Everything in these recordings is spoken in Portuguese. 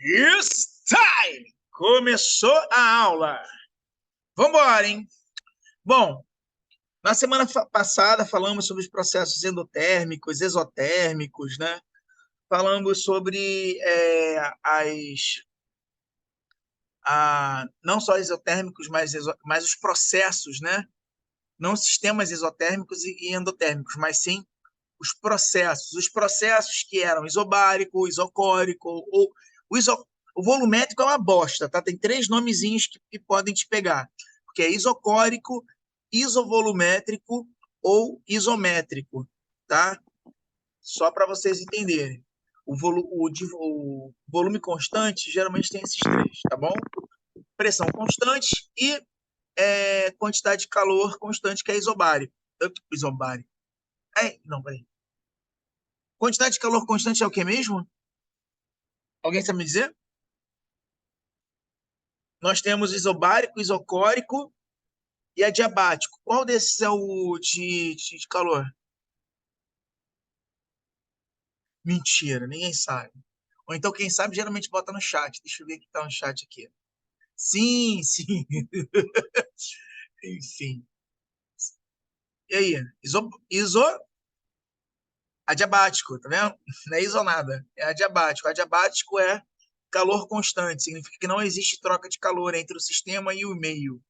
It's time! Começou a aula. Vamos embora, hein? Bom, na semana passada falamos sobre os processos endotérmicos, exotérmicos, né? Falamos sobre não só exotérmicos, mas os processos, né? Não sistemas exotérmicos e endotérmicos, mas sim os processos. Os processos que eram isobárico, isocórico, ou o, iso, o volumétrico é uma bosta, tá? Tem três nomezinhos que podem te pegar, porque é isocórico, isovolumétrico ou isométrico, tá? Só para vocês entenderem. O volume constante geralmente tem esses três, tá bom? Pressão constante e quantidade de calor constante, que é isobárico. Isobárico. Não, peraí. Quantidade de calor constante é o que mesmo? Alguém sabe me dizer? Nós temos isobárico, isocórico e adiabático. Qual desses é o de calor? Mentira, ninguém sabe. Ou então, quem sabe, geralmente bota no chat. Deixa eu ver o que está no chat aqui. Sim, sim. Enfim. E aí? Adiabático, tá vendo? Não é iso nada. É adiabático. Adiabático é calor constante. Significa que não existe troca de calor entre o sistema e o meio.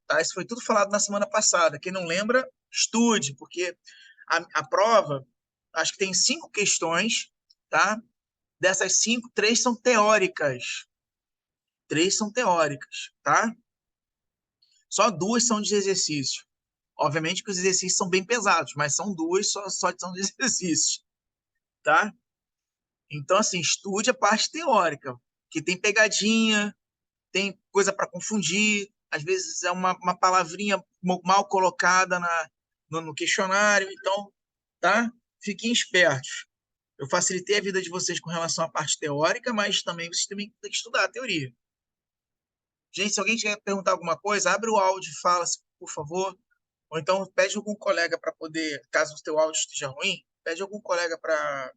Tá? Isso foi tudo falado na semana passada. Quem não lembra, estude, porque a prova, acho que tem 5 questões, tá? Dessas 5, 3 são teóricas. 3 são teóricas, tá? Só 2 são de exercício. Obviamente que os exercícios são bem pesados, mas são 2 só são de exercícios, tá? Então, assim, estude a parte teórica, que tem pegadinha, tem coisa para confundir, às vezes é uma palavrinha mal colocada no questionário, então, tá? Fiquem espertos. Eu facilitei a vida de vocês com relação à parte teórica, mas também vocês também têm que estudar a teoria. Gente, se alguém quer perguntar alguma coisa, abre o áudio e fala, por favor. Ou então pede algum colega para poder, caso o teu áudio esteja ruim, pede algum colega para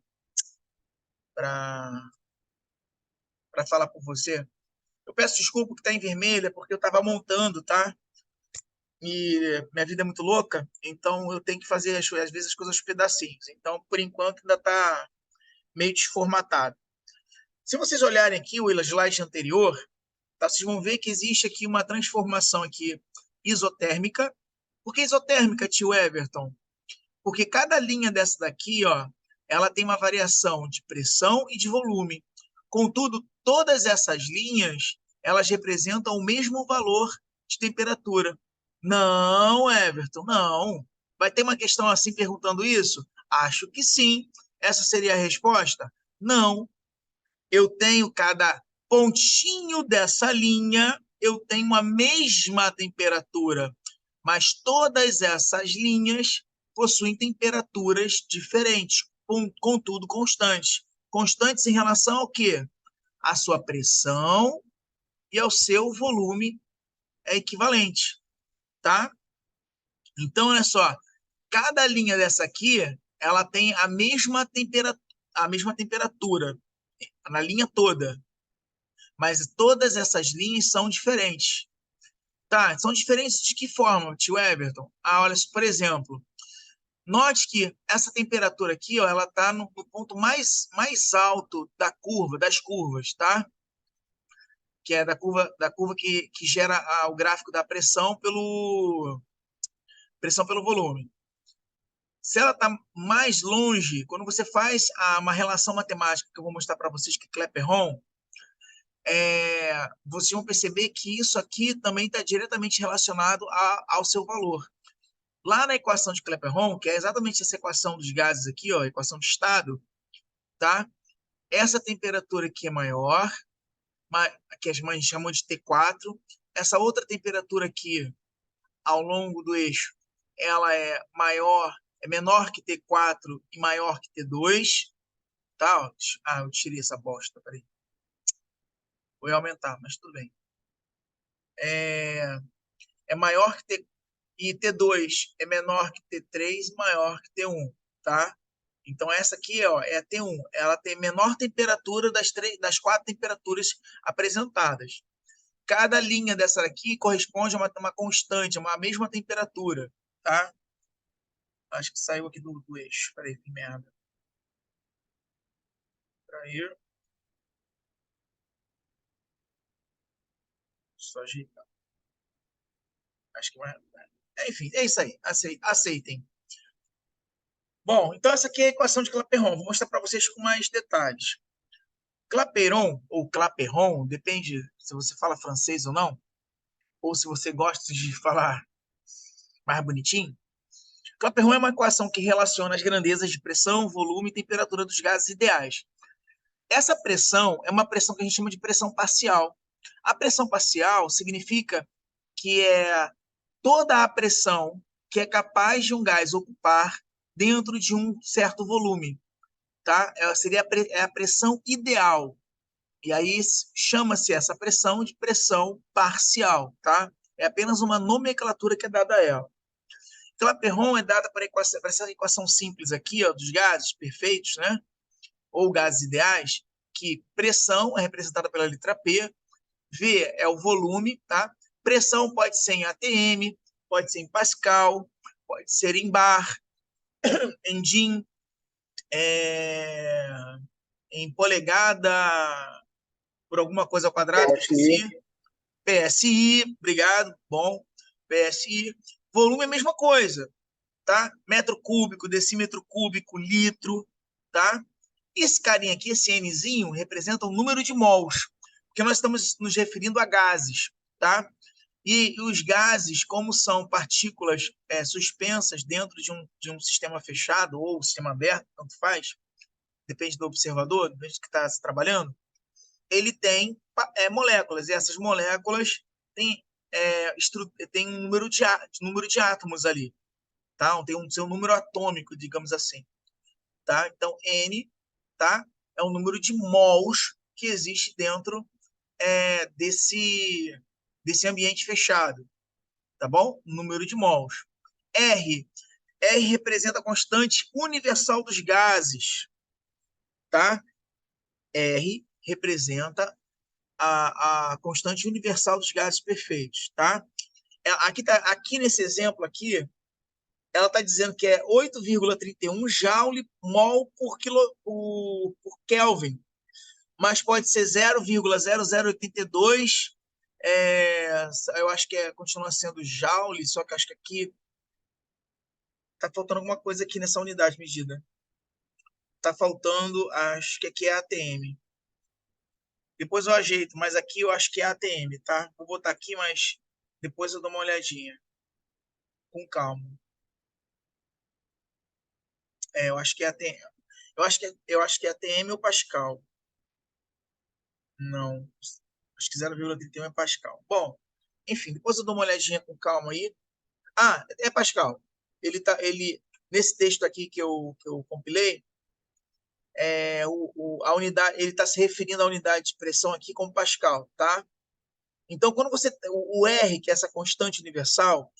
falar por você. Eu peço desculpa que está em vermelha, porque eu estava montando, tá? E minha vida é muito louca, então eu tenho que fazer, às vezes, as coisas aos pedacinhos. Então, por enquanto, ainda está meio desformatado. Se vocês olharem aqui o slide anterior, tá, vocês vão ver que existe aqui uma transformação aqui isotérmica. Por que isotérmica, tio Everton? Porque cada linha dessa daqui, ó, ela tem uma variação de pressão e de volume. Contudo, todas essas linhas, elas representam o mesmo valor de temperatura. Não, Everton, não. Vai ter uma questão assim perguntando isso? Acho que sim. Essa seria a resposta? Não. Eu tenho cada pontinho dessa linha, eu tenho a mesma temperatura, mas todas essas linhas possuem temperaturas diferentes, contudo constantes. Constantes em relação ao quê? A sua pressão e ao seu volume é equivalente, tá? Então, olha só, cada linha dessa aqui, ela tem a mesma temperatura na linha toda, mas todas essas linhas são diferentes. Tá, são diferentes de que forma, tio Everton? Olha, por exemplo, note que essa temperatura aqui, ó, ela está no ponto mais alto da curva, das curvas, tá? Que é da curva que gera o gráfico da pressão pelo volume. Se ela está mais longe, quando você faz uma relação matemática que eu vou mostrar para vocês, que é Clapeyron, vocês vão perceber que isso aqui também está diretamente relacionado ao seu valor. Lá na equação de Clapeyron, que é exatamente essa equação dos gases aqui, ó, equação de estado, tá? Essa temperatura aqui é maior, que a gente chamou de T4. Essa outra temperatura aqui, ao longo do eixo, ela é menor que T4 e maior que T2, tá? Eu tirei essa bosta, peraí. Vou aumentar, mas tudo bem. É maior que T, e T2 é menor que T3 e maior que T1, tá? Então, essa aqui ó, é a T1. Ela tem menor temperatura das 4 temperaturas apresentadas. Cada linha dessa aqui corresponde a uma constante, a uma mesma temperatura, tá? Acho que saiu aqui do eixo. Peraí, que merda. Peraí. Só ajeitar. Acho que vai. Enfim, é isso aí. Aceitem. Bom, então essa aqui é a equação de Clapeyron. Vou mostrar para vocês com mais detalhes. Clapeyron, ou Clapeyron, depende se você fala francês ou não, ou se você gosta de falar mais bonitinho. Clapeyron é uma equação que relaciona as grandezas de pressão, volume e temperatura dos gases ideais. Essa pressão é uma pressão que a gente chama de pressão parcial. A pressão parcial significa que é toda a pressão que é capaz de um gás ocupar dentro de um certo volume, tá? Seria a pressão ideal. E aí chama-se essa pressão de pressão parcial, tá? É apenas uma nomenclatura que é dada a ela. Clapeyron é dada para essa equação simples aqui, ó, dos gases perfeitos, né? Ou gases ideais, que pressão é representada pela letra P, V é o volume, tá? Pressão pode ser em ATM, pode ser em Pascal, pode ser em bar, em DIN, em polegada por alguma coisa ao quadrado que eu esqueci. PSI, obrigado, bom. PSI. Volume é a mesma coisa, tá? Metro cúbico, decímetro cúbico, litro, tá? Esse carinha aqui, esse Nzinho, representa o número de mols, porque nós estamos nos referindo a gases, tá? E os gases, como são partículas suspensas dentro de um sistema fechado ou sistema aberto, tanto faz, depende do observador, depende do que está se trabalhando, ele tem moléculas, e essas moléculas têm, têm um número de átomos ali, tá? Tem um seu número atômico, digamos assim, tá? Então, N, tá? É o número de mols que existe dentro desse ambiente fechado, tá bom? Número de mols. R, R representa a constante universal dos gases, tá? R representa a constante universal dos gases perfeitos, tá? Aqui nesse exemplo aqui, ela está dizendo que é 8,31 joule mol por Kelvin, mas pode ser 0,0082, eu acho que continua sendo joule, só que acho que aqui está faltando alguma coisa aqui nessa unidade medida. Está faltando, acho que aqui é ATM. Depois eu ajeito, mas aqui eu acho que é ATM, tá? Vou botar aqui, mas depois eu dou uma olhadinha. Com calma. Eu acho que é ATM. Eu acho que é ATM ou Pascal. Não. Acho que 0,31 é Pascal. Bom, enfim, depois eu dou uma olhadinha com calma aí. Ah, é Pascal. Nesse texto aqui que eu compilei, a unidade, ele está se referindo à unidade de pressão aqui como Pascal, tá? Então, quando o R, que é essa constante universal,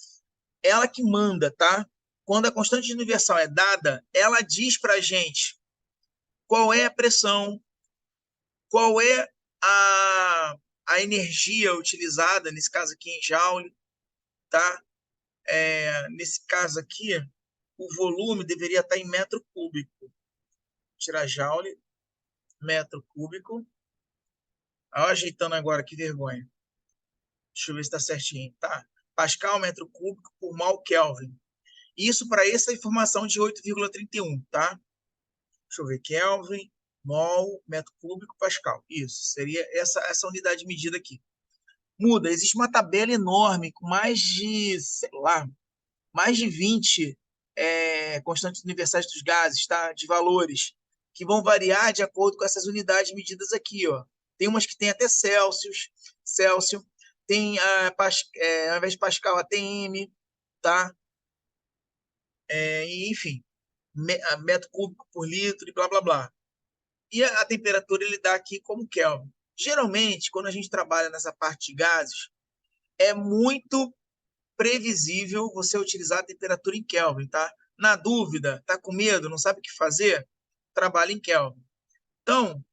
ela que manda, tá? Quando a constante universal é dada, ela diz para a gente qual é a pressão, qual é a energia utilizada, nesse caso aqui em Joule, tá? Nesse caso aqui, o volume deveria estar em metro cúbico. Vou tirar Joule, metro cúbico. Ajeitando agora, que vergonha. Deixa eu ver se está certinho. Tá. Pascal, metro cúbico por mol Kelvin. Isso para essa informação de 8,31, tá? Deixa eu ver. Kelvin, mol, metro cúbico, Pascal. Isso. Seria essa unidade de medida aqui. Muda. Existe uma tabela enorme com mais de, sei lá, mais de 20 constantes universais dos gases, tá? De valores, que vão variar de acordo com essas unidades medidas aqui, ó. Tem umas que tem até Celsius, tem, ao invés de Pascal, ATM, tá? Enfim, metro cúbico por litro e blá, blá, blá. E a temperatura ele dá aqui como Kelvin. Geralmente, quando a gente trabalha nessa parte de gases, é muito previsível você utilizar a temperatura em Kelvin, tá? Na dúvida, está com medo, não sabe o que fazer? Trabalha em Kelvin. Então,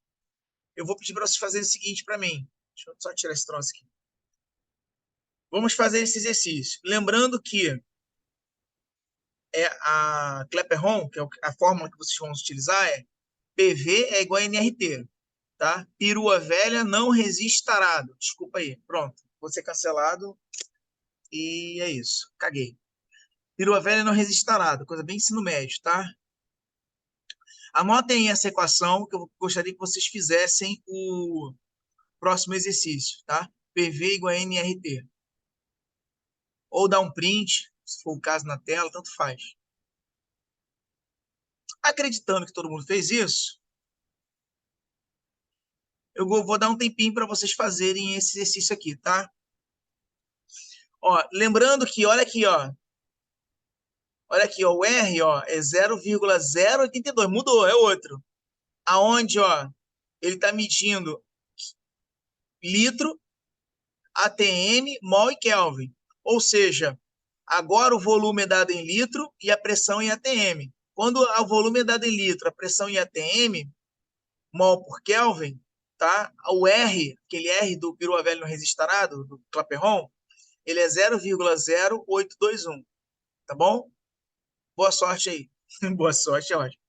eu vou pedir para vocês fazerem o seguinte para mim. Deixa eu só tirar esse troço aqui. Vamos fazer esse exercício. Lembrando que é a Clapeyron, que é a fórmula que vocês vão utilizar, é PV é igual a NRT. Tá? Perua velha não resiste tarado. Desculpa aí. Pronto. Vou ser cancelado. E é isso. Caguei. Perua velha não resiste tarado. Coisa bem ensino médio, tá? Anotem essa equação que eu gostaria que vocês fizessem o próximo exercício, tá? PV igual a NRT. Ou dá um print, se for o caso na tela, tanto faz. Acreditando que todo mundo fez isso, eu vou dar um tempinho para vocês fazerem esse exercício aqui, tá? Ó, lembrando que, olha aqui, ó, o R, ó, é 0,082, mudou, é outro. Aonde, ó, ele está medindo litro, ATM, mol e Kelvin. Ou seja, agora o volume é dado em litro e a pressão em ATM. Quando o volume é dado em litro, a pressão em ATM, mol por Kelvin, tá? O R, aquele R do perua velho não resistará, do Clapeyron, ele é 0,0821, tá bom? Boa sorte aí. Boa sorte, é ótimo.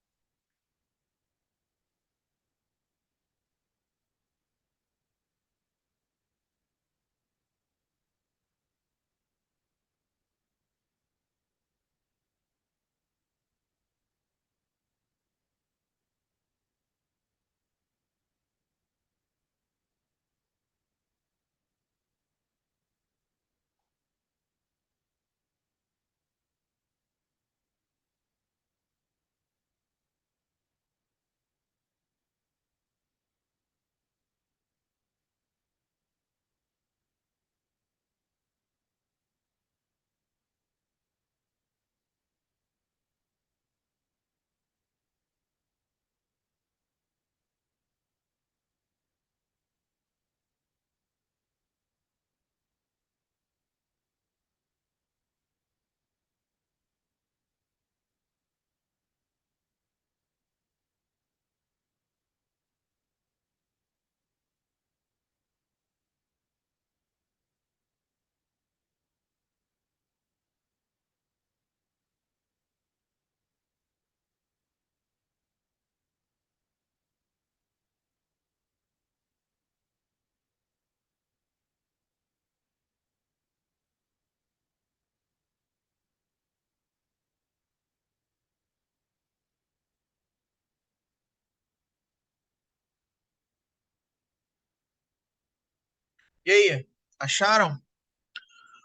E aí, acharam?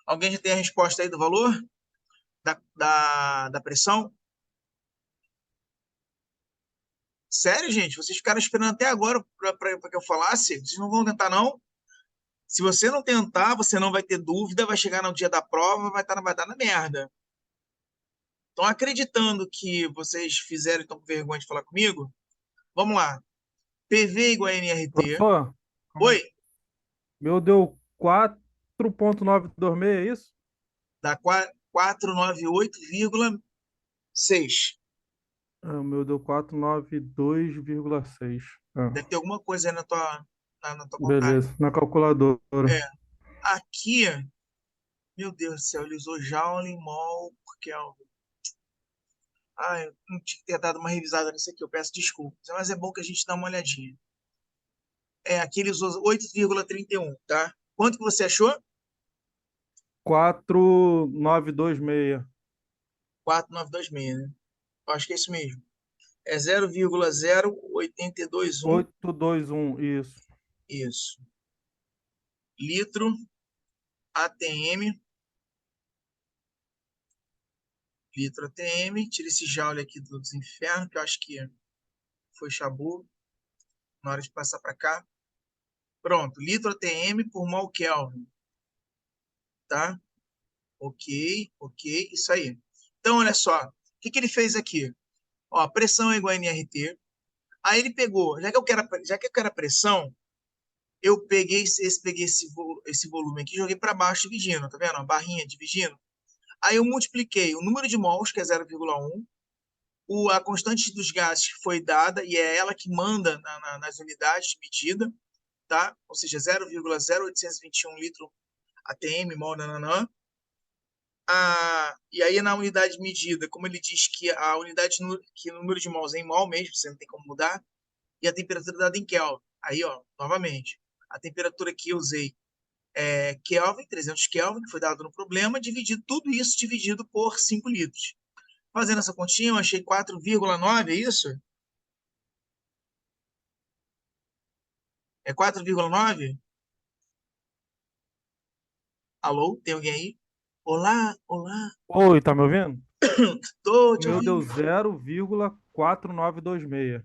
Alguém já tem a resposta aí do valor da pressão? Sério, gente? Vocês ficaram esperando até agora para que eu falasse? Vocês não vão tentar, não? Se você não tentar, você não vai ter dúvida, vai chegar no dia da prova, vai dar na merda. Então, acreditando que vocês fizeram, estão com vergonha de falar comigo, vamos lá. PV igual a NRT. Professor, calma Oi, aí. Meu deu 4,926, é isso? dá 498,6. O meu deu 492,6. Deve ter alguma coisa aí na tua contagem. Beleza, na calculadora. É, aqui, meu Deus do céu, ele usou Joule, mol, por Kelvin. Ah, eu não tinha que ter dado uma revisada nisso aqui, eu peço desculpas. Mas é bom que a gente dá uma olhadinha. É, aqui ele usou 8,31, tá? Quanto que você achou? 4,926. 4,926, né? Eu acho que é isso mesmo. É 0,0821, 821, isso. isso. Litro ATM, litro ATM. Tira esse joule aqui dos infernos, que eu acho que foi chabu na hora de passar para cá. Pronto, litro ATM por mol Kelvin, tá? Ok, ok, isso aí. Então, olha só, o que que ele fez aqui? Ó, pressão é igual a NRT. Aí ele pegou, já que eu quero a pressão, eu peguei esse volume aqui e joguei para baixo dividindo, tá vendo? Uma barrinha dividindo. Aí eu multipliquei o número de mols, que é 0,1, a constante dos gases que foi dada, e é ela que manda nas unidades de medida, tá? Ou seja, 0,0821 litro ATM, mol, nananã. E aí, na unidade de medida, como ele diz que a unidade, que o número de mols é em mol mesmo, você não tem como mudar, e a temperatura dada em Kelvin. Aí, ó, novamente, a temperatura que eu usei é Kelvin, 300 Kelvin, que foi dado no problema, dividido tudo isso dividido por 5 litros. Fazendo essa continha, eu achei 4,9, é isso? É 4,9? Alô, tem alguém aí? Olá, olá, Oi, tá me ouvindo? tô O te meu deu ouvindo. 0,4926.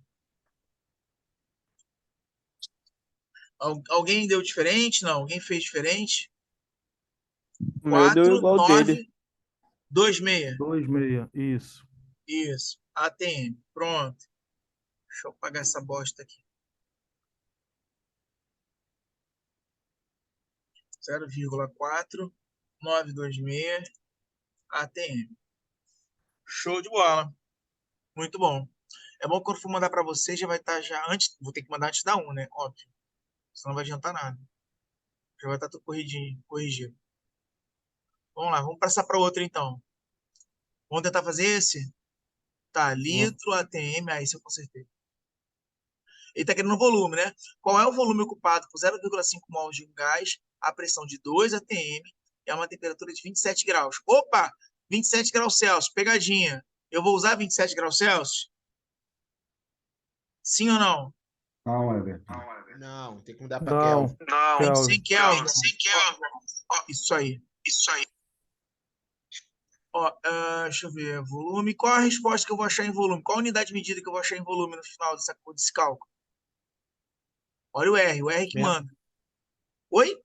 Alguém deu diferente? Não, alguém fez diferente? O meu deu igual dele. 4926. 26, isso. Isso. ATM. Pronto. Deixa eu apagar essa bosta aqui. 0,4926 ATM. Show de bola. Muito bom. É bom que quando for mandar para você, já vai estar já antes. Vou ter que mandar antes da 1, né? Óbvio. Senão não vai adiantar nada. Já vai estar tudo corrigidinho, corrigido. Vamos lá, vamos passar para outro então. Vamos tentar fazer esse? Tá, Hum. litro ATM, aí se eu consertei. Ele está querendo volume, né? Qual é o volume ocupado por 0,5 mols de um gás, a pressão de 2 atm e a uma temperatura de 27 graus? Opa! 27 graus Celsius, pegadinha. Eu vou usar 27 graus Celsius? Sim ou não? Não, Everton. Não, tem que mudar pra Kelvin. Não, Tem que ser Kelvin. Kelvin. Ó, isso aí. Ó, deixa eu ver. Volume. Qual a resposta que eu vou achar em volume? Qual a unidade de medida que eu vou achar em volume no final desse cálculo? Olha o R que Mesmo? manda. Oi?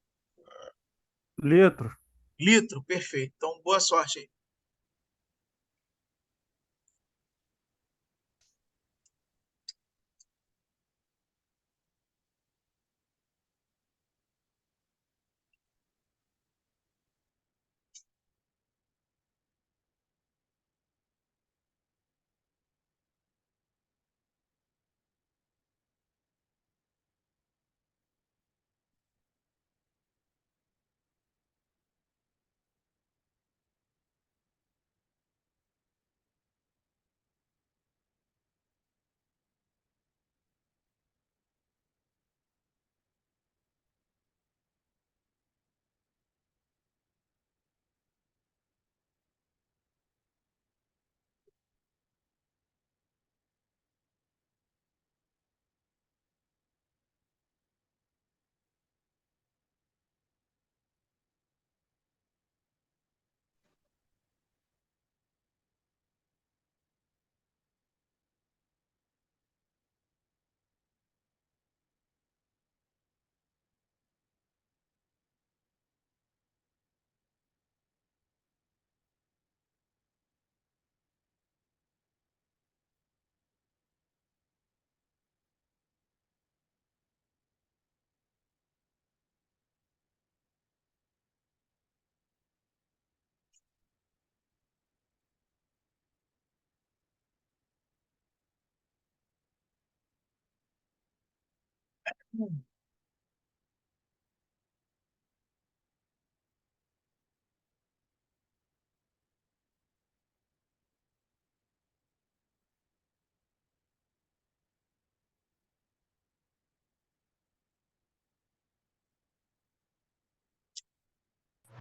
Litro. Litro, perfeito. Então, boa sorte aí.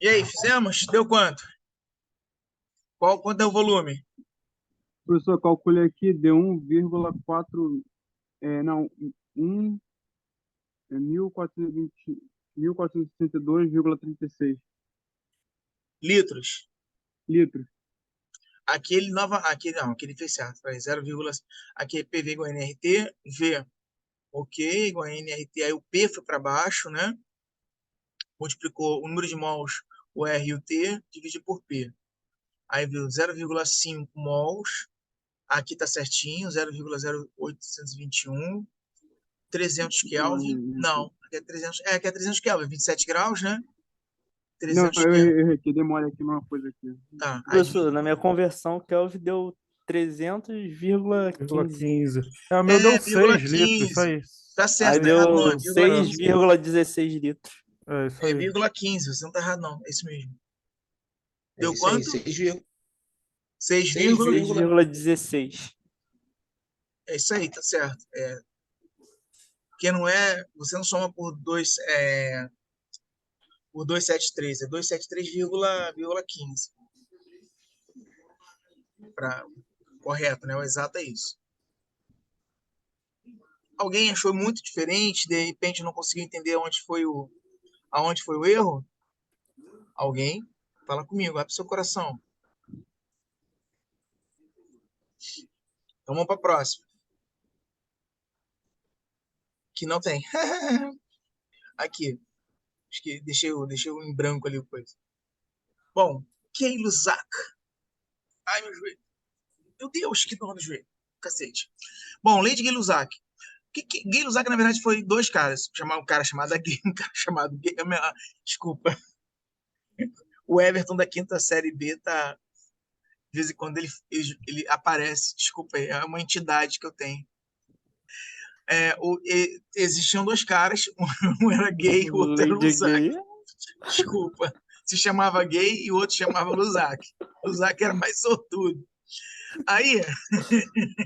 E aí, fizemos? Deu quanto? Quanto é o volume? Professor, calculei aqui, deu 1,4, não, 1, 1.420, 1.462,36 Litros. litros. Aquele fez certo. Peraí, 0, aqui é PV igual a NRT, V, ok, igual a NRT, aí o P foi para baixo, né? Multiplicou o número de mols, o R e o T, divide por P. Aí viu 0,5 mols, aqui tá certinho, 0,0821, 300 Ah, Kelvin, não, aqui é 300 Kelvin, 27 graus, né? Não, 300 Kelvin. eu errei aqui, dei mole aqui numa coisa aqui. Tá, aí Professor, na minha conversão, Kelvin deu 300,15. 15. É, o meu deu 6 litros, isso 15. aí. Tá certo, Aí tá errado não, é deu vírgula 15. 6,16 litros. É isso É aí. vírgula 15, você não tá errado não, é isso mesmo. É Deu isso aí, quanto? 6, 6,16. é isso aí, tá certo. Porque não é, você não soma por 273, é 273,15. Correto, né? O exato é isso. Alguém achou muito diferente, de repente não conseguiu entender aonde foi o erro? Alguém? Fala comigo, abre seu coração. Então vamos para a próxima. Que não tem. Aqui. Acho que deixei em branco ali o coisa. Bom, Gay-Lussac. Ai, meu joelho. Meu Deus, que dor no joelho. Cacete. Bom, lei de Gay-Lussac. Gay-Lussac, na verdade, foi dois caras. Um cara chamado Gay, um cara chamado Gay. Desculpa. O Everton da quinta série B tá. De vez em quando ele aparece. Desculpa aí, é uma entidade que eu tenho. Existiam dois caras, um era gay e o outro era Lady Lussac. Gay. Desculpa. Se chamava gay e o outro chamava Lussac. Lussac era mais sortudo. Aí,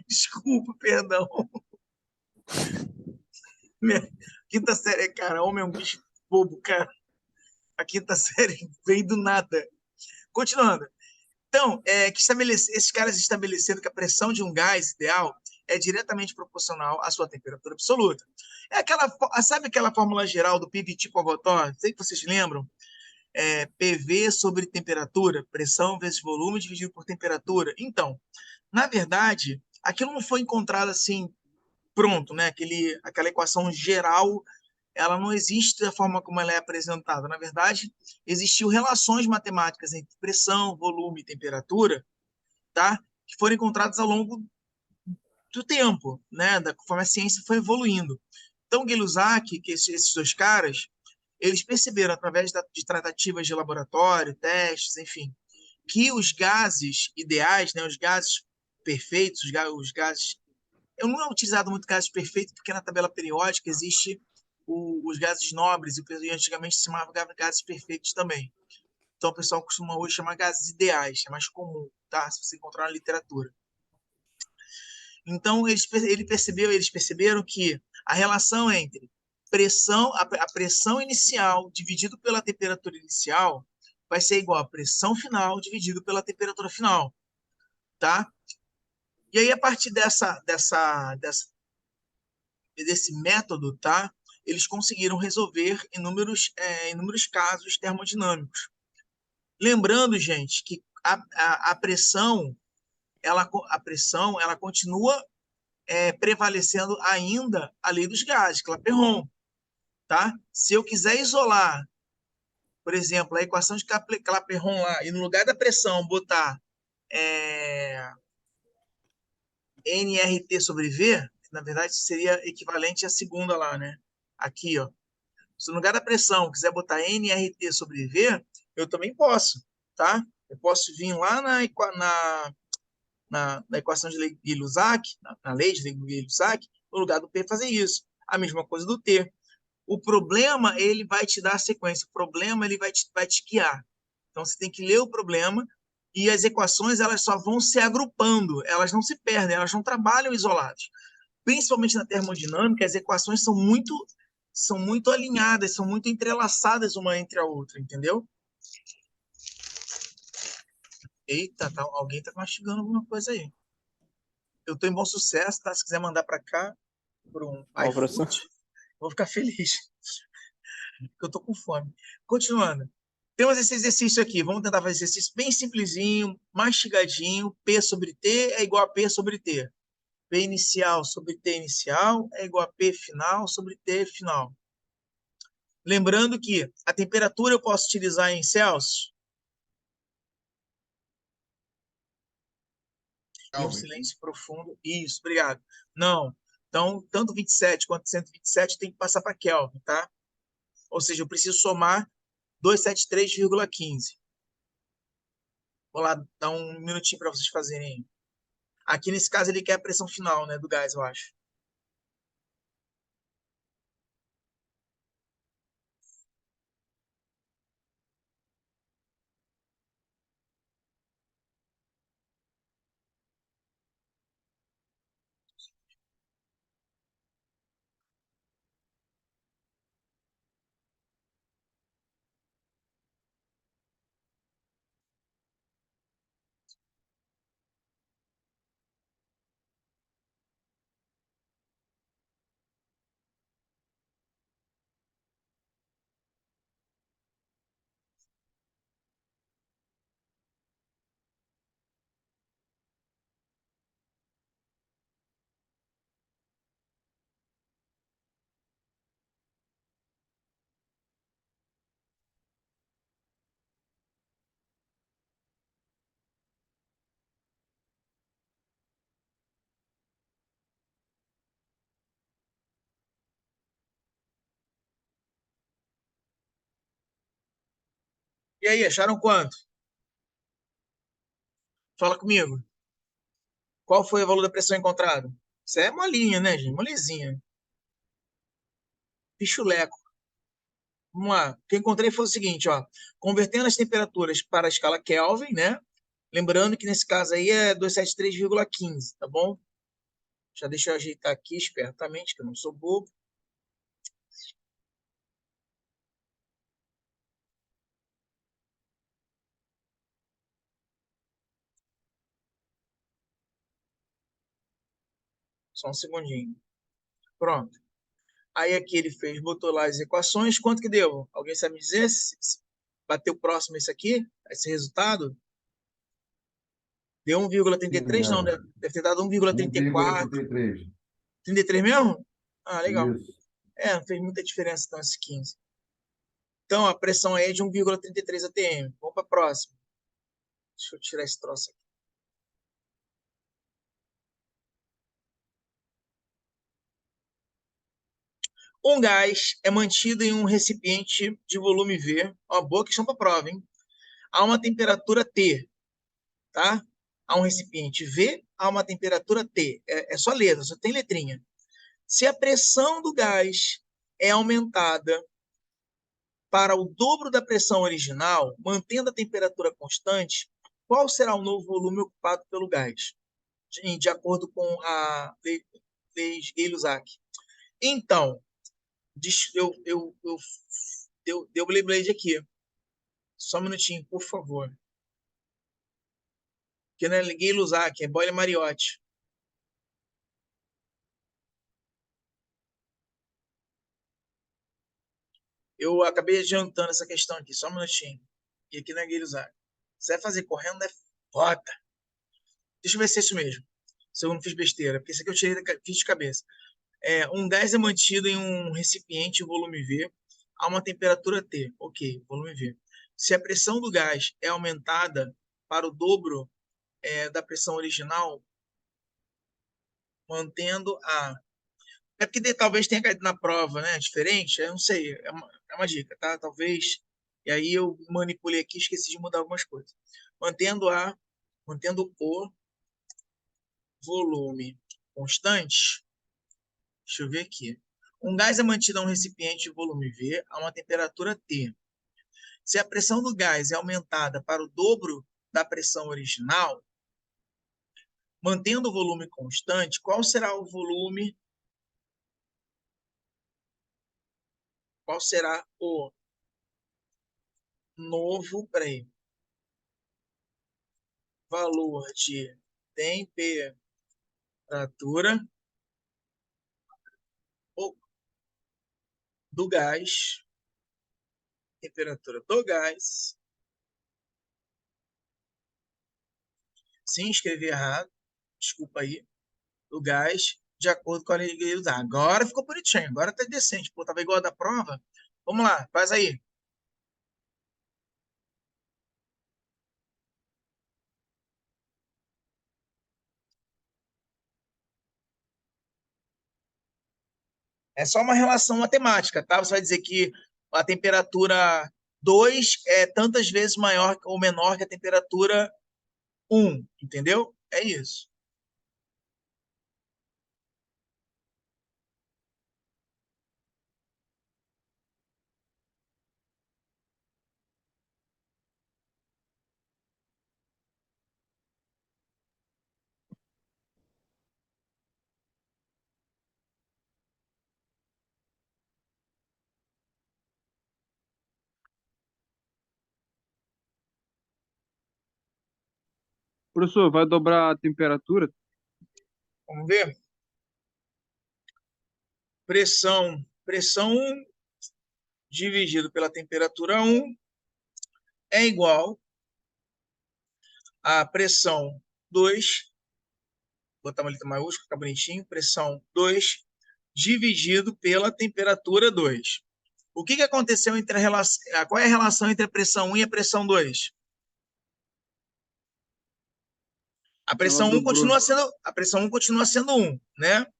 desculpa, perdão. Minha quinta série, cara, homem é um bicho bobo, cara. A quinta série veio do nada. Continuando. Então, esses caras estabeleceram que a pressão de um gás ideal é diretamente proporcional à sua temperatura absoluta. Sabe aquela fórmula geral do PV-T-Povotor? Sei que vocês lembram. PV sobre temperatura, pressão vezes volume dividido por temperatura. Então, na verdade, aquilo não foi encontrado assim pronto, né? Aquela equação geral, ela não existe da forma como ela é apresentada. Na verdade, existiu relações matemáticas entre pressão, volume e temperatura, tá? Que foram encontradas ao longo do tempo, né? Conforme a ciência foi evoluindo. Então, Gay-Lussac, que esses dois caras, eles perceberam através de tratativas de laboratório, testes, enfim, que os gases ideais, né? Os gases perfeitos, os gases. Eu não é utilizado muito gases perfeitos porque na tabela periódica existe os gases nobres e antigamente se chamava gases perfeitos também. Então o pessoal costuma hoje chamar gases ideais, é mais comum, tá? Se você encontrar na literatura. Então eles perceberam que a relação entre a pressão inicial dividido pela temperatura inicial vai ser igual a pressão final dividido pela temperatura final, tá? E aí a partir desse método, tá? Eles conseguiram resolver inúmeros casos termodinâmicos. Lembrando, gente, que a pressão ela continua prevalecendo ainda a lei dos gases, Clapeyron, tá? Se eu quiser isolar, por exemplo, a equação de Clapeyron lá, e no lugar da pressão botar nRT sobre V, na verdade seria equivalente à segunda lá, né? Aqui, ó. Se no lugar da pressão quiser botar nRT sobre V, eu também posso, tá? Eu posso vir lá na equação de Gay-Lussac, na lei de Gay-Lussac, no lugar do P fazer isso. A mesma coisa do T. O problema, ele vai te dar a sequência. O problema, ele vai te guiar. Então, você tem que ler o problema e as equações, elas só vão se agrupando. Elas não se perdem, elas não trabalham isoladas. Principalmente na termodinâmica, as equações são muito alinhadas, são muito entrelaçadas uma entre a outra, entendeu? Eita, alguém tá mastigando alguma coisa aí. Eu tô em Bom Sucesso, tá? Se quiser mandar para cá, por um iFood, vou ficar feliz. Porque eu tô com fome. Continuando. Temos esse exercício aqui. Vamos tentar fazer esse exercício bem simplesinho, mastigadinho. P sobre T é igual a P sobre T. P inicial sobre T inicial é igual a P final sobre T final. Lembrando que a temperatura eu posso utilizar em Celsius. E um silêncio profundo. Isso, obrigado. Não. Então, tanto 27 quanto 127 tem que passar para Kelvin, tá? Ou seja, eu preciso somar 273,15. Vou lá dar um minutinho para vocês fazerem. Aqui nesse caso ele quer a pressão final, né, do gás, eu acho. E aí, acharam quanto? Fala comigo. Qual foi o valor da pressão encontrada? Isso é molinha, né, gente? Molezinha. Pichuleco. Vamos lá. O que eu encontrei foi o seguinte, ó. Convertendo as temperaturas para a escala Kelvin, né? Lembrando que nesse caso aí é 273,15, tá bom? Já deixa eu ajeitar aqui espertamente, que eu não sou bobo. Só um segundinho. Pronto. Aí aqui ele fez, botou lá as equações. Quanto que deu? Alguém sabe me dizer se bateu próximo esse aqui? Esse resultado? Deu 1,33? Não, Sim, deve ter dado 1,34. 1,33. 33 mesmo? Ah, legal. Isso. É, não fez muita diferença então esse 15. Então a pressão aí é de 1,33 atm. Vamos para a próxima. Deixa eu tirar esse troço aqui. Um gás é mantido em um recipiente de volume V. Ó, boa questão para prova, hein? A uma temperatura T, tá? A um recipiente V a uma temperatura T. É só letra, só tem letrinha. Se a pressão do gás é aumentada para o dobro da pressão original, mantendo a temperatura constante, qual será o novo volume ocupado pelo gás? De acordo com a lei Gay-Lussac. Então, deu Blade aqui. Só um minutinho, por favor. Que não é Gay-Lussac, é Boyle-Mariotti. Eu acabei adiantando essa questão aqui, só um minutinho. E aqui não é Gay-Lussac. Você vai fazer correndo é foda. Deixa eu ver se é isso mesmo. Se eu não fiz besteira, porque isso aqui eu fiz de cabeça. Um gás é mantido em um recipiente volume V a uma temperatura T. Ok, volume V. Se a pressão do gás é aumentada para o dobro da pressão original, mantendo a. É porque talvez tenha caído na prova, né? Diferente, eu não sei. É uma dica, tá? Talvez. E aí eu manipulei aqui, esqueci de mudar algumas coisas. Mantendo o volume constante. Deixa eu ver aqui. Um gás é mantido a um recipiente de volume V a uma temperatura T. Se a pressão do gás é aumentada para o dobro da pressão original, mantendo o volume constante, qual será o volume? Qual será o novo, peraí, valor de temperatura do gás, temperatura do gás, sim, escrevi errado, desculpa aí, do gás, de acordo com a lei de usar. Agora ficou bonitinho, agora tá decente, pô, tava igual a da prova. Vamos lá, faz aí. É só uma relação matemática, tá? Você vai dizer que a temperatura 2 é tantas vezes maior ou menor que a temperatura 1, entendeu? É isso. Professor, vai dobrar a temperatura? Vamos ver? Pressão 1 dividido pela temperatura 1 é igual a pressão 2, vou botar uma letra maiúscula, fica bonitinho, pressão 2 dividido pela temperatura 2. O que aconteceu entre a relação, qual é a relação entre a pressão 1 e a pressão 2? A pressão 1 continua sendo 1, né?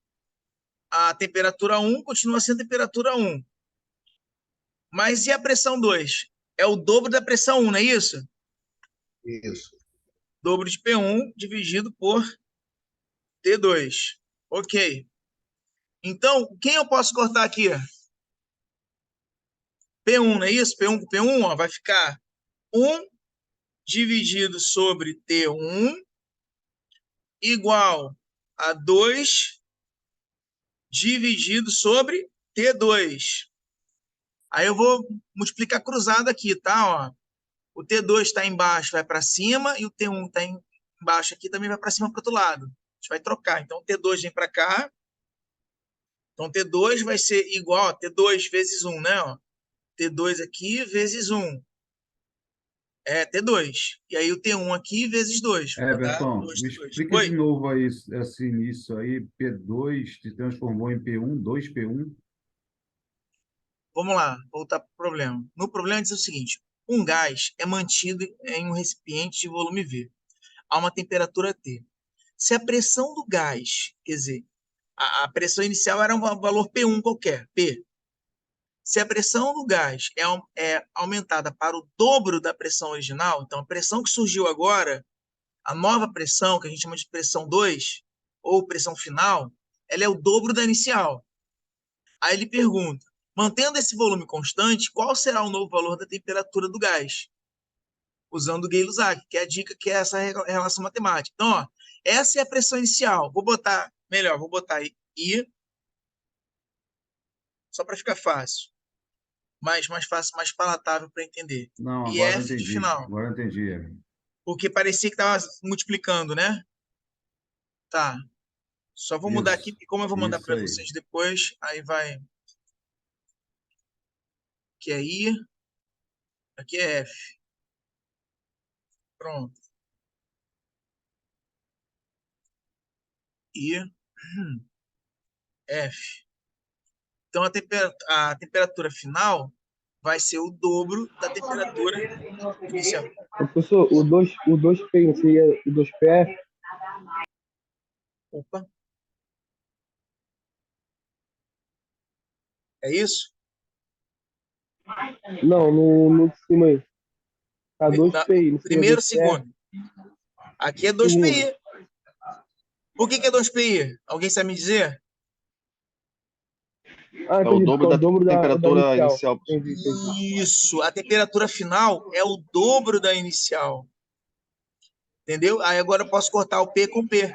A temperatura 1 continua sendo temperatura 1. Mas e a pressão 2? É o dobro da pressão 1, não é isso? Isso. Dobro de P1 dividido por T2. Ok. Então, quem eu posso cortar aqui? P1, não é isso? P1 com P1, ó, vai ficar 1 dividido sobre T1 igual a 2 dividido sobre T2. Aí eu vou multiplicar cruzado aqui, tá? Ó, o T2 está embaixo, vai para cima, e o T1 está embaixo aqui, também vai para cima para o outro lado. A gente vai trocar. Então, o T2 vem para cá. Então, T2 vai ser igual a T2 vezes 1, né? Ó, T2 aqui vezes 1. É T2. E aí o T1 aqui vezes 2. Vai dar Everton, 2 me T2. explica de Oi? novo aí esse início aí, P2 se transformou em P1, 2P1. Vamos lá, voltar para o problema. No problema diz o seguinte: um gás é mantido em um recipiente de volume V a uma temperatura T. Se a pressão do gás, quer dizer, a pressão inicial era um valor P1 qualquer, P. Se a pressão do gás é aumentada para o dobro da pressão original, então a pressão que surgiu agora, a nova pressão, que a gente chama de pressão 2, ou pressão final, ela é o dobro da inicial. Aí ele pergunta, mantendo esse volume constante, qual será o novo valor da temperatura do gás? Usando o Gay-Lussac, que é a dica, que é essa relação matemática. Então, ó, essa é a pressão inicial. Vou botar I, só para ficar fácil. Mais fácil, mais palatável para entender. Não, E agora eu F de entendi. final. Agora eu entendi, Everton. Porque parecia que estava multiplicando, né? Tá. Só vou mudar aqui, Isso, porque como eu vou mandar isso para aí. vocês depois, aí vai. Aqui é I, aqui é F. Pronto. I, F. Então a temperatura final vai ser o dobro da temperatura inicial. Professor, o 2P não seria o 2PF? Opa. É isso? Não, no de cima aí. Tá 2PI, não seria Primeiro, 2PF? segundo. Aqui é Segundo. 2PI. Por que é 2PI? Alguém sabe me dizer? Ah, É o entendi, dobro porque é da o dobro da temperatura inicial. inicial. Entendi. Isso. A temperatura final é o dobro da inicial. Entendeu? Aí agora eu posso cortar o P com P.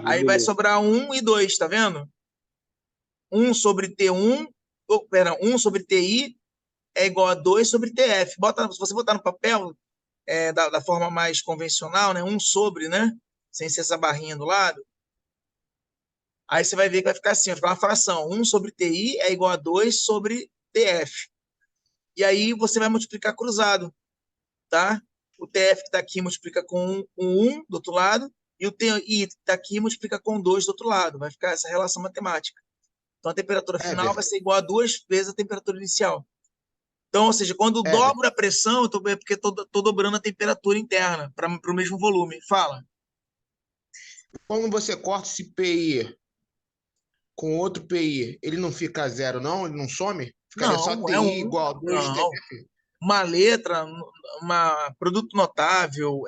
Aí vai Beleza. sobrar 1 e 2, tá vendo? 1 sobre T1, pera, 1 sobre TI é igual a 2 sobre TF. Se você botar no papel, da forma mais convencional, né? 1 sobre, né? Sem ser essa barrinha do lado. Aí você vai ver que vai ficar assim, vai ficar uma fração. 1 sobre TI é igual a 2 sobre TF. E aí você vai multiplicar cruzado, tá? O TF que está aqui multiplica com 1 do outro lado, e o TI que está aqui multiplica com 2 do outro lado. Vai ficar essa relação matemática. Então a temperatura final vai Everton, ser igual a 2 vezes a temperatura inicial. Então, ou seja, quando eu Everton, dobro a pressão, é porque estou dobrando a temperatura interna para o mesmo volume. Fala. quando você corta esse PI com outro PI, ele não fica zero, não? Ele não some? Ficaria só Não, é TI um. igual a 2 Não. TF. Uma letra, produto notável,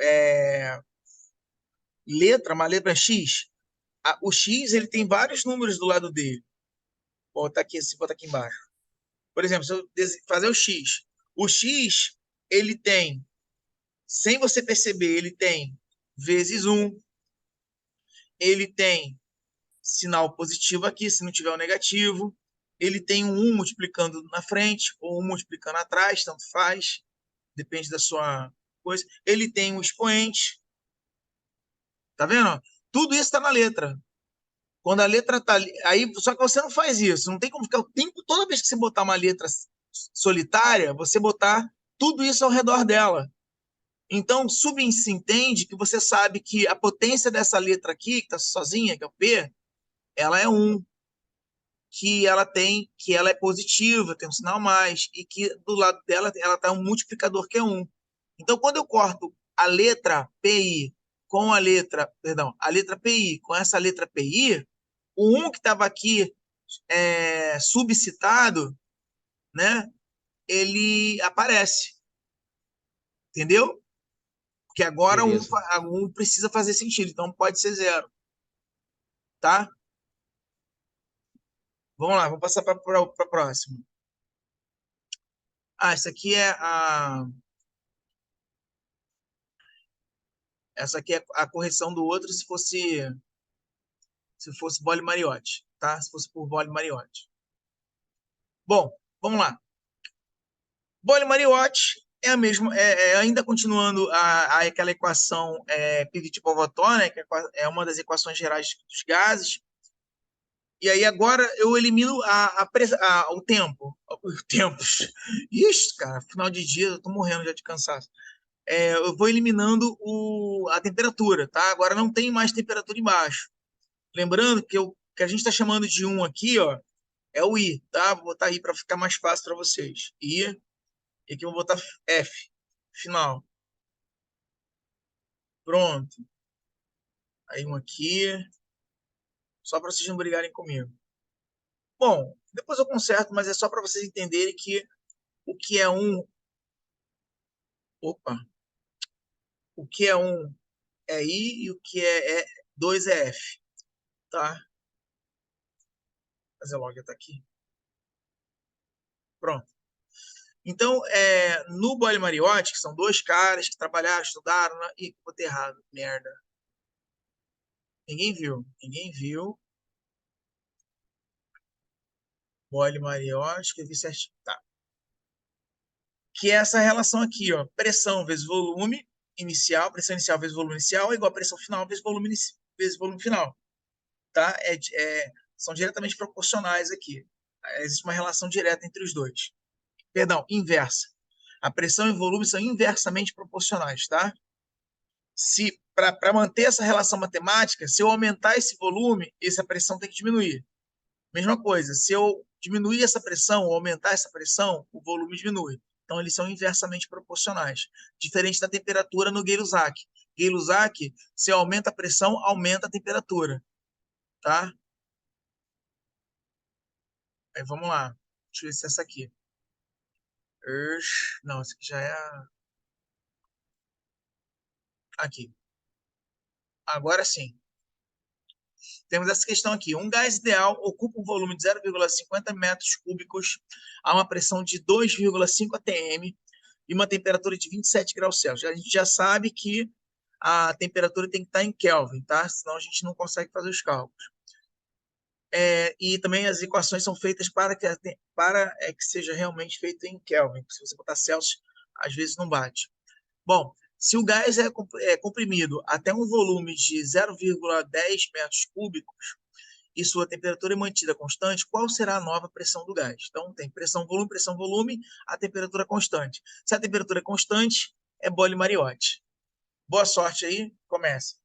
uma letra X. O X ele tem vários números do lado dele. Vou botar aqui, se botar aqui embaixo. Por exemplo, se eu fazer o X ele tem, sem você perceber, ele tem vezes um, ele tem sinal positivo aqui, se não tiver o negativo, ele tem um multiplicando na frente ou um multiplicando atrás, tanto faz, depende da sua coisa. Ele tem um expoente, tá vendo? Tudo isso está na letra. Quando a letra tá ali, aí, só que você não faz isso, não tem como ficar o tempo, toda vez que você botar uma letra solitária, você botar tudo isso ao redor dela. Então, subentende que você sabe que a potência dessa letra aqui, que está sozinha, que é o P, ela é 1, que ela é positiva, tem um sinal mais, e que do lado dela ela está um multiplicador que é 1. Então, quando eu corto a letra PI com a letra PI com essa letra PI, o 1 que estava aqui subcitado, né, ele aparece, entendeu? Porque agora Beleza. um precisa fazer sentido, então pode ser 0, tá? Vamos lá, vou passar para a próxima. Essa aqui é a correção do outro se fosse Bolle Mariotti, tá? Se fosse por Bolle Mariotti. Bom, vamos lá. Bolle Mariotti é a mesma, ainda continuando aquela equação Pivot-Povetto, né? Que é uma das equações gerais dos gases. E aí agora eu elimino o tempo. Os tempos. Isso, cara, final de dia, eu tô morrendo já de cansaço. Eu vou eliminando a temperatura, tá? Agora não tem mais temperatura embaixo. Lembrando que a gente está chamando de 1 aqui, ó, é o I, tá? Vou botar I para ficar mais fácil para vocês. I, e aqui eu vou botar F, final. Pronto. Aí um aqui, só para vocês não brigarem comigo. Bom, depois eu conserto, mas é só para vocês entenderem que o que é um. Opa! O que é 1 é I e o que é 2 é F, tá? Vou fazer logo tá aqui. Pronto. Então, no Bolle Mariotti, que são dois caras que trabalharam, estudaram, né? Ih, botei errado, merda. Ninguém viu. Ninguém viu. Bolle Mariotti, escrevi certinho. Tá. Que é essa relação aqui, ó. Pressão vezes volume inicial, pressão inicial vezes volume inicial é igual a pressão final vezes volume final. Tá? São diretamente proporcionais aqui. Existe uma relação direta entre os dois. Perdão, inversa. A pressão e o volume são inversamente proporcionais, tá? Se para manter essa relação matemática, se eu aumentar esse volume, essa pressão tem que diminuir. Mesma coisa, se eu diminuir essa pressão ou aumentar essa pressão, o volume diminui. Então, eles são inversamente proporcionais. Diferente da temperatura no Gay-Lussac. Gay-Lussac, se aumenta a pressão, aumenta a temperatura. Tá? Aí, vamos lá. Deixa eu ver se é essa aqui. Não, essa aqui já é aqui. Agora sim. Temos essa questão aqui. Um gás ideal ocupa um volume de 0,50 metros cúbicos a uma pressão de 2,5 atm e uma temperatura de 27 graus Celsius. A gente já sabe que a temperatura tem que estar em Kelvin, tá? Senão a gente não consegue fazer os cálculos. E também as equações são feitas para que seja realmente feito em Kelvin. Se você botar Celsius, às vezes não bate. Bom, se o gás é comprimido até um volume de 0,10 metros cúbicos e sua temperatura é mantida constante, qual será a nova pressão do gás? Então, tem pressão, volume, a temperatura constante. Se a temperatura é constante, é Bolle Mariotti. Boa sorte aí, começa.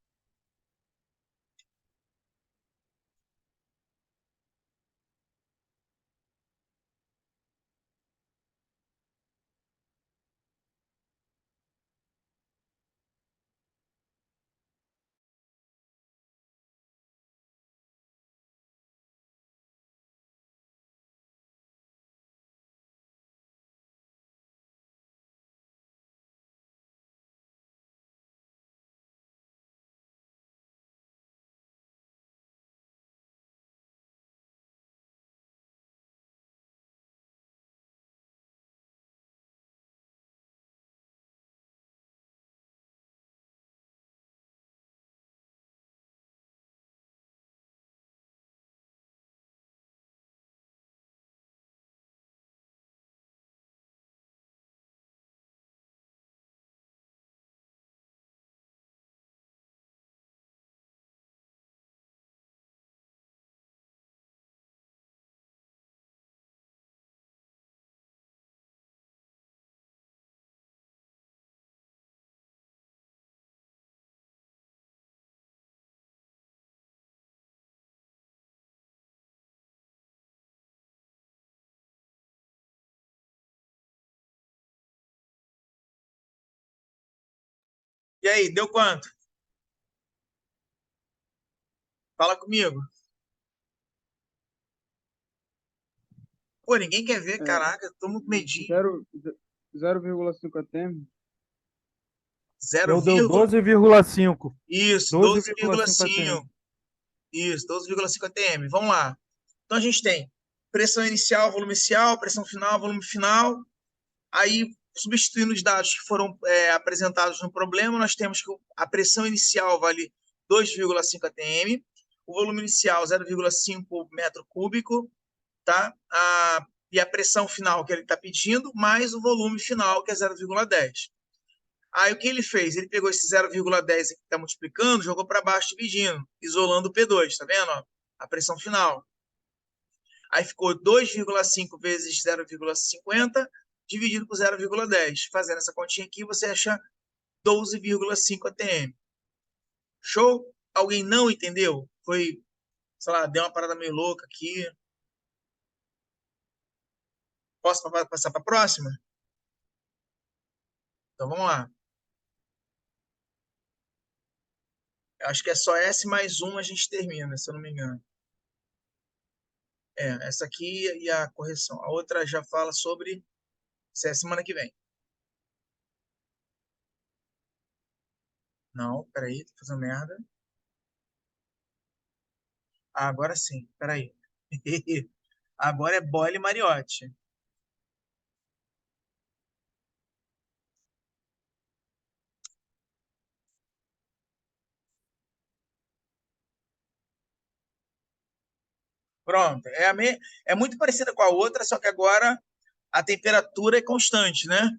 E aí, deu quanto? Fala comigo. Pô, ninguém quer ver, É, caraca, tô muito medinho. 0,5 atm. 0, Meu deu 12,5. isso, 12,5 atm. 12,5. Isso, 12,5 atm. Vamos lá. Então a gente tem pressão inicial, volume inicial, pressão final, volume final. Aí, substituindo os dados que foram apresentados no problema, nós temos que a pressão inicial vale 2,5 atm, o volume inicial 0,5 metro cúbico, tá? E a pressão final que ele está pedindo, mais o volume final, que é 0,10. Aí o que ele fez? Ele pegou esse 0,10 que está multiplicando, jogou para baixo dividindo, isolando o P2, tá vendo? Ó? A pressão final. Aí ficou 2,5 vezes 0,50 dividido por 0,10. Fazendo essa continha aqui, você acha 12,5 atm. Show? Alguém não entendeu? Foi, sei lá, deu uma parada meio louca aqui. Posso passar para a próxima? Então vamos lá. Acho que é só S mais um a gente termina, se eu não me engano. Essa aqui e a correção. A outra já fala sobre. Isso é semana que vem. Não, peraí, tô fazendo merda. Agora sim, peraí. Agora é Boyle e Mariotti. Pronto. É muito parecida com a outra, só que agora a temperatura é constante, né?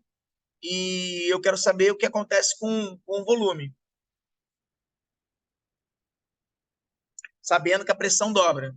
E eu quero saber o que acontece com o volume. Sabendo que a pressão dobra.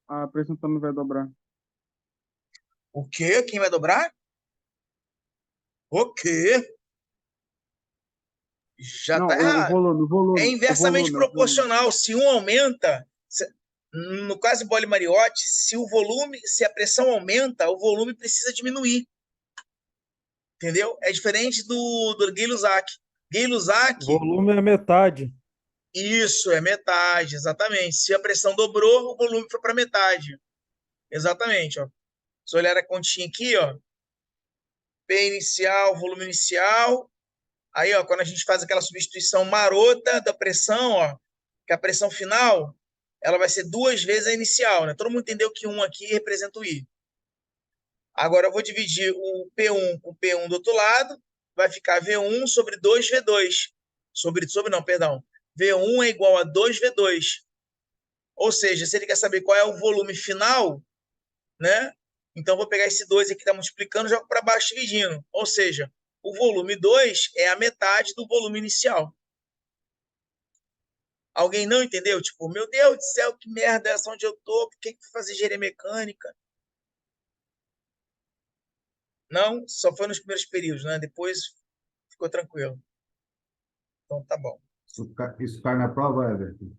A pressão também vai dobrar. O quê? Quem vai dobrar? O quê? Já Não, tá o errado. volume, o É volume, o inversamente volume, o volume. proporcional. Se um aumenta, no caso de Boyle e Mariotti, se a pressão aumenta, o volume precisa diminuir. Entendeu? É diferente do Gay-Lussac. Gay-Lussac, Volume é metade. isso, é metade, exatamente. Se a pressão dobrou, o volume foi para metade. Exatamente, ó. Se olhar a continha aqui, ó, P inicial, volume inicial. Aí, ó, quando a gente faz aquela substituição marota da pressão, ó, que a pressão final, ela vai ser 2 vezes a inicial, né? Todo mundo entendeu que um aqui representa o I. Agora eu vou dividir o P1 com o P1 do outro lado, vai ficar V1 sobre 2V2. Sobre não, perdão. V1 é igual a 2V2. Ou seja, se ele quer saber qual é o volume final, né? Então, vou pegar esse 2 aqui que está multiplicando e jogo para baixo dividindo. Ou seja, o volume 2 é a metade do volume inicial. Alguém não entendeu? Tipo, meu Deus do céu, que merda é essa onde eu tô? Por que fazer engenharia mecânica? Não, só foi nos primeiros períodos, né? Depois ficou tranquilo. Então, tá bom. Isso cai na prova, Everton?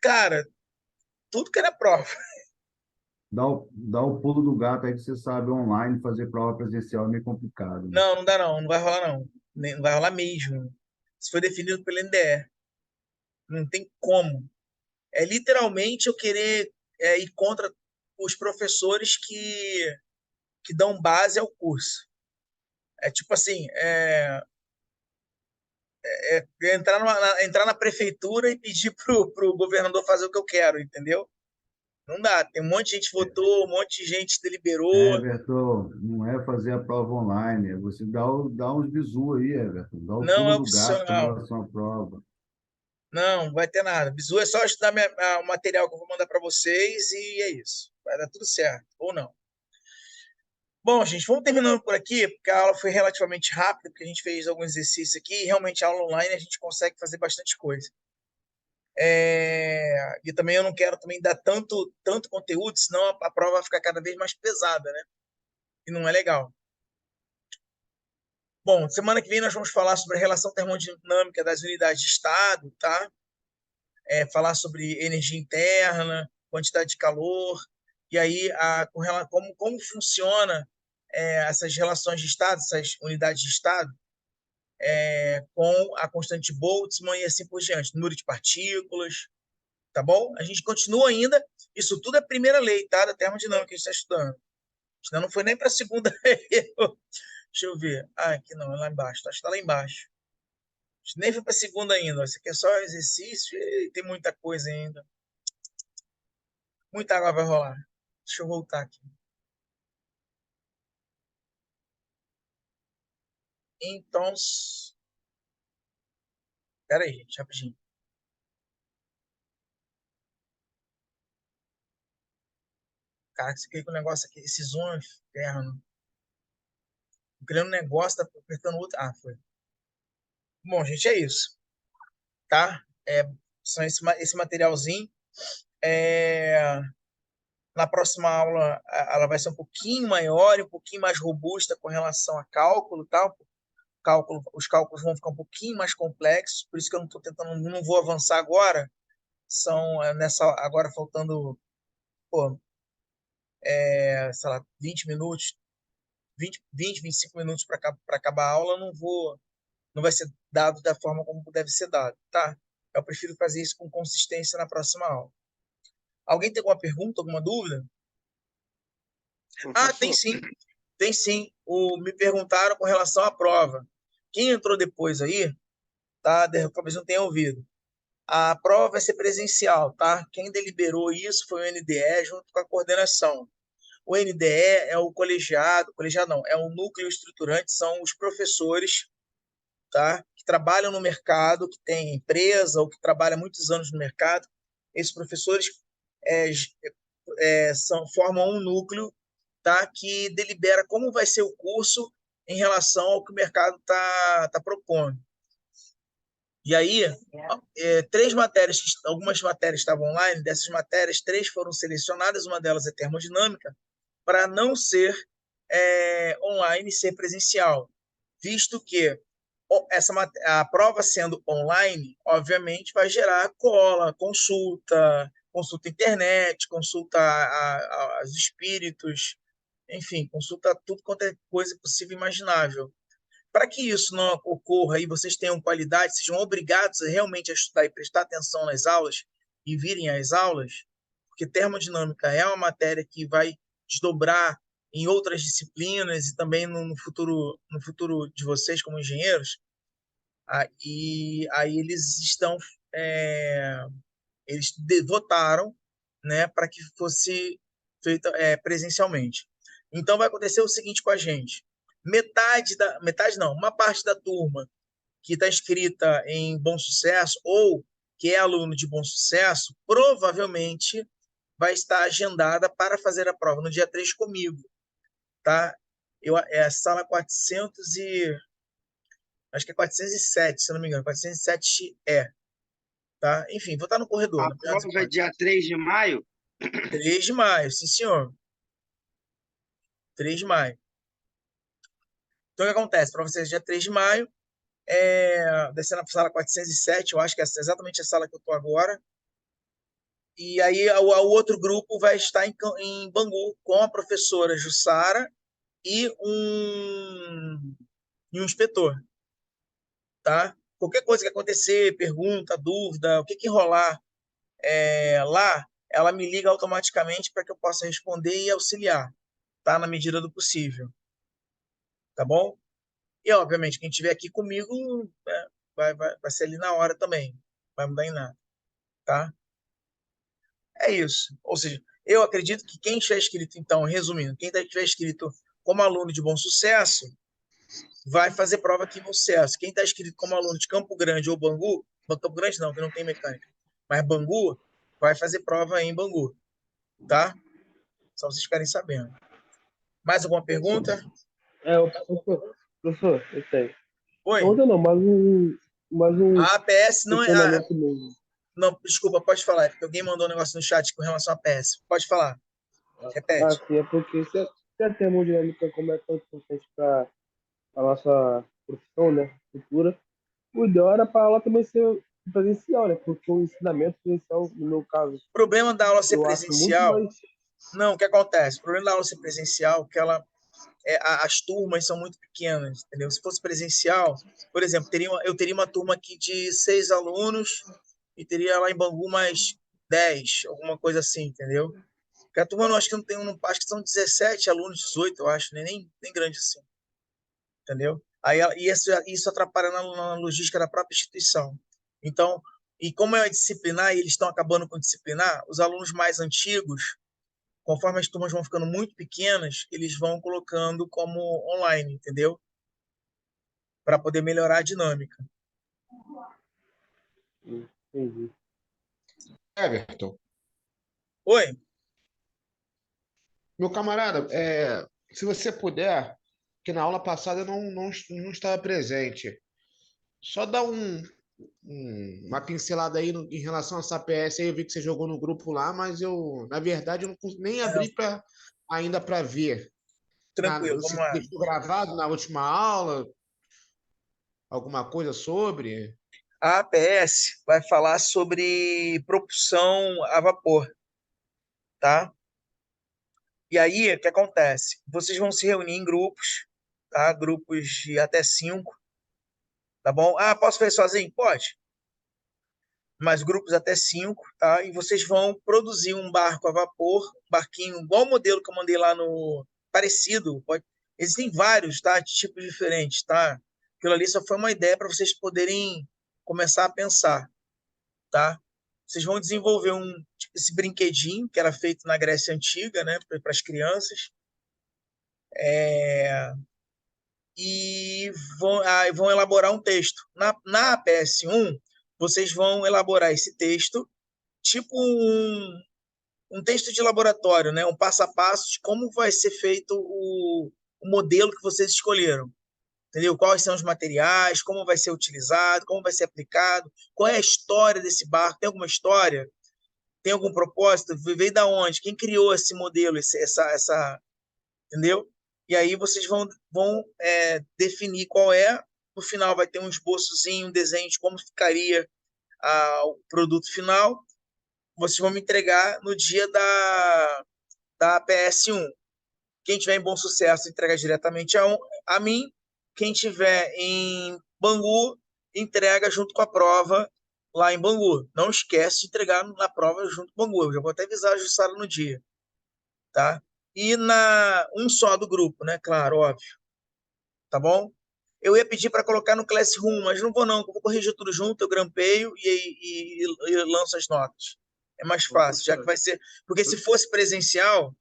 Cara, tudo que era prova. Dá o pulo do gato aí que você sabe online, fazer prova presencial é meio complicado, né? Não, não dá não. Não vai rolar não. Não vai rolar mesmo. Isso foi definido pelo NDE. Não tem como. É literalmente eu querer ir contra os professores que dão base ao curso. É tipo assim, entrar na prefeitura e pedir pro governador fazer o que eu quero, entendeu? Não dá. Tem um monte de gente que votou, um monte de gente deliberou. Everton, não Não é fazer a prova online, é você dá uns bizu aí, Everton. Dá o Não é pulo do gato com opcional. relação à prova. Não, não vai ter nada. Bizu é só estudar o material que eu vou mandar para vocês e é isso. Vai dar tudo certo, ou não. Bom, gente, vamos terminando por aqui, porque a aula foi relativamente rápida, porque a gente fez alguns exercícios aqui, e realmente a aula online a gente consegue fazer bastante coisa. E também eu não quero também dar tanto conteúdo, senão a prova vai ficar cada vez mais pesada, né? E não é legal. Bom, semana que vem nós vamos falar sobre a relação termodinâmica das unidades de estado, tá? Falar sobre energia interna, quantidade de calor, e aí como funciona essas relações de estado, essas unidades de estado, com a constante de Boltzmann e assim por diante, número de partículas, tá bom? A gente continua ainda, isso tudo é a primeira lei, tá? Da termodinâmica que a gente está estudando. Senão não foi nem para a segunda. Deixa eu ver. Aqui não, é lá embaixo. Acho que está lá embaixo. Nem foi para a segunda ainda. Isso aqui é só exercício e tem muita coisa ainda. Muita água vai rolar. Deixa eu voltar aqui. Então, espera aí, gente, rapidinho. Cara, você quer que o negócio aqui, esse zoom é inferno. Tô criando um negócio, tá apertando outro. Foi. Bom, gente, é isso. Tá? São esse materialzinho. Na próxima aula, ela vai ser um pouquinho maior e um pouquinho mais robusta com relação a cálculo, tá? Os cálculos vão ficar um pouquinho mais complexos, por isso que eu não vou avançar agora. São agora faltando, sei lá, 20 minutos, 25 minutos para acabar a aula, não vai ser dado da forma como deve ser dado, tá? Eu prefiro fazer isso com consistência na próxima aula. Alguém tem alguma pergunta, alguma dúvida? Tem sim. Tem sim. Me perguntaram com relação à prova. Quem entrou depois aí, tá? Talvez não tenha ouvido. A prova vai ser presencial, tá? Quem deliberou isso foi o NDE junto com a coordenação. O NDE é o colegiado não, é o núcleo estruturante, são os professores, tá? Que trabalham no mercado, que tem empresa ou que trabalham muitos anos no mercado. Esses professores formam um núcleo, tá? Que delibera como vai ser o curso em relação ao que o mercado tá propondo. E aí, algumas matérias estavam online, dessas matérias, 3 foram selecionadas, uma delas é termodinâmica, para não ser online, ser presencial, visto que a prova sendo online, obviamente, vai gerar cola, consulta internet, consulta aos espíritos, enfim, consulta tudo quanto é coisa possível e imaginável. Para que isso não ocorra e vocês tenham qualidade, sejam obrigados realmente a estudar e prestar atenção nas aulas e virem às aulas, porque termodinâmica é uma matéria que vai desdobrar em outras disciplinas e também no futuro de vocês como engenheiros. E aí eles votaram, né, para que fosse feita presencialmente. Então vai acontecer o seguinte com a gente: uma parte da turma que está inscrita em Bom Sucesso ou que é aluno de Bom Sucesso, provavelmente vai estar agendada para fazer a prova no dia 3 comigo, tá? É a sala 400 acho que é 407, se não me engano, 407 tá? Enfim, vou estar no corredor. A prova é dia 3 de maio? 3 de maio, sim, senhor. 3 de maio. Então, o que acontece? Para vocês, dia 3 de maio, descendo na sala 407, eu acho que é exatamente a sala que eu estou agora. E aí, o outro grupo vai estar em Bangu, com a professora Jussara e um inspetor, tá? Qualquer coisa que acontecer, pergunta, dúvida, o que rolar lá, ela me liga automaticamente para que eu possa responder e auxiliar, tá? Na medida do possível. Tá bom? E, obviamente, quem estiver aqui comigo vai ser ali na hora também. Não vai mudar em nada. Tá? É isso. Ou seja, eu acredito que quem estiver inscrito, então, resumindo, quem estiver inscrito como aluno de Bom Sucesso, vai fazer prova aqui em Bom Sucesso. Quem está inscrito como aluno de Campo Grande ou Bangu, Campo Grande não, que não tem mecânica, mas Bangu, vai fazer prova em Bangu, tá? Só vocês ficarem sabendo. Mais alguma pergunta? Professor, eu tenho. Oi? Outra não, mais um A APS não é... questionamento mesmo. Não, desculpa, pode falar. É porque alguém mandou um negócio no chat com relação à APS. Pode falar. Repete. Sim, é porque se a termodinâmica como é tão importante para a nossa profissão, né, futura, o ideal era para a aula também ser presencial, né, porque o ensinamento presencial, no meu caso, O problema da aula ser eu acho muito presencial... mais... Não, o que acontece? O problema da aula ser presencial é que as turmas são muito pequenas, entendeu? Se fosse presencial, por exemplo, eu teria uma turma aqui de 6 alunos e teria lá em Bangu mais 10, alguma coisa assim, entendeu? Porque a turma, eu acho que não tem, acho que são 17 alunos, 18, eu acho, né? Nem grande assim, entendeu? Aí, e isso atrapalha na logística da própria instituição. Então, e como é disciplinar, e eles estão acabando com disciplinar, os alunos mais antigos, conforme as turmas vão ficando muito pequenas, eles vão colocando como online, entendeu? Para poder melhorar a dinâmica. Entendi. Everton, Oi? meu camarada, se você puder, que na aula passada eu não estava presente, só dá uma pincelada aí em relação a essa PS aí. Eu vi que você jogou no grupo lá, mas eu, na verdade, eu não nem abri ainda para ver. Tranquilo, vamos Você lá. deixou gravado na última aula alguma coisa sobre? A APS vai falar sobre propulsão a vapor, tá? E aí, o que acontece? Vocês vão se reunir em grupos, tá? Grupos de até 5, tá bom? Ah, posso fazer sozinho? Pode. Mas grupos até 5, tá? E vocês vão produzir um barco a vapor, um barquinho igual o modelo que eu mandei lá no... Parecido. Existem vários, tá? De tipos diferentes, tá? Aquilo ali só foi uma ideia para vocês poderem começar a pensar, tá? Vocês vão desenvolver esse brinquedinho que era feito na Grécia Antiga, né? Para as crianças. E vão elaborar um texto. Na APS1, vocês vão elaborar esse texto, tipo um texto de laboratório, né? Um passo a passo de como vai ser feito o modelo que vocês escolheram. Entendeu? Quais são os materiais, como vai ser utilizado, como vai ser aplicado, qual é a história desse barco, tem alguma história? Tem algum propósito? Veio da onde? Quem criou esse modelo, entendeu? E aí vocês vão definir qual é. No final vai ter um esboçozinho, um desenho de como ficaria o produto final. Vocês vão me entregar no dia da PS1. Quem tiver em Bom Sucesso entrega diretamente a mim. Quem tiver em Bangu entrega junto com a prova lá em Bangu. Não esquece de entregar na prova junto com Bangu. Eu já vou até avisar a Jussara no dia, tá? E um só do grupo, né? Claro, óbvio. Tá bom? Eu ia pedir para colocar no Classroom, mas não vou não. Eu vou corrigir tudo junto, eu grampeio e lanço as notas. É mais fácil, já que vai ser... Porque se fosse presencial,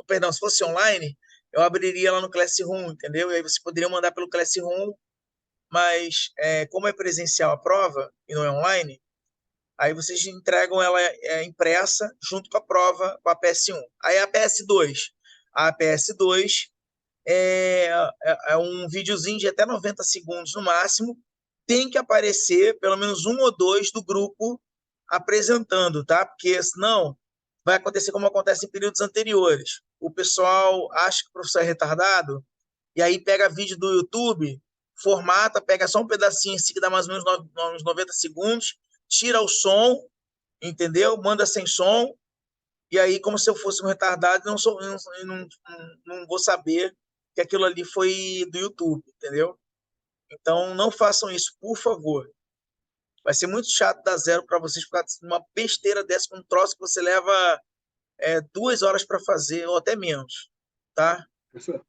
perdão, se fosse online, eu abriria lá no Classroom, entendeu? E aí você poderia mandar pelo Classroom, mas como é presencial a prova e não é online, aí vocês entregam ela impressa junto com a prova, com a PS1. Aí a PS2. A PS2 é um videozinho de até 90 segundos no máximo. Tem que aparecer pelo menos um ou dois do grupo apresentando, tá? Porque senão vai acontecer como acontece em períodos anteriores. O pessoal acha que o professor é retardado e aí pega vídeo do YouTube, formata, pega só um pedacinho assim que dá mais ou menos uns 90 segundos, tira o som, entendeu? Manda sem som, e aí, como se eu fosse um retardado, não vou saber que aquilo ali foi do YouTube, entendeu? Então, não façam isso, por favor. Vai ser muito chato dar zero para vocês ficar uma besteira dessa, com um troço que você leva 2 horas para fazer, ou até menos, tá? Professor,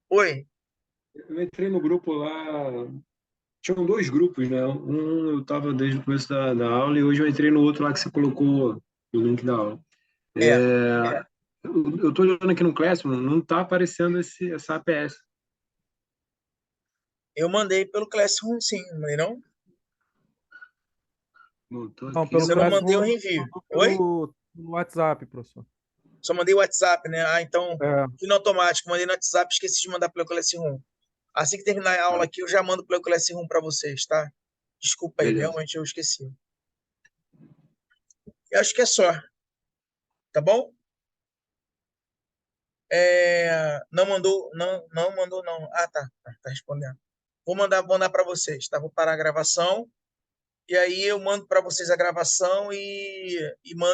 Oi? eu entrei no grupo lá. Tinham dois grupos, né? Um eu estava desde o começo da aula e hoje eu entrei no outro lá que você colocou o link da aula. Eu tô olhando aqui no Classroom, não tá aparecendo essa APS. Eu mandei pelo Classroom, sim, não mandei não? Não, tô Não, aqui. pelo Se eu não mandei, eu Classroom, reenvio. mandou Oi? pelo WhatsApp, professor. Só mandei o WhatsApp, né? Ah, então, É, fui no automático. Mandei no WhatsApp, esqueci de mandar pelo Classroom. Assim que terminar a aula aqui, eu já mando pelo Classroom para vocês, tá? Desculpa aí, Beleza. realmente eu esqueci. Eu acho que é só, tá bom? Não mandou, não mandou, não. Ah, tá respondendo. Vou mandar para vocês, tá? Vou parar a gravação e aí eu mando para vocês a gravação e mando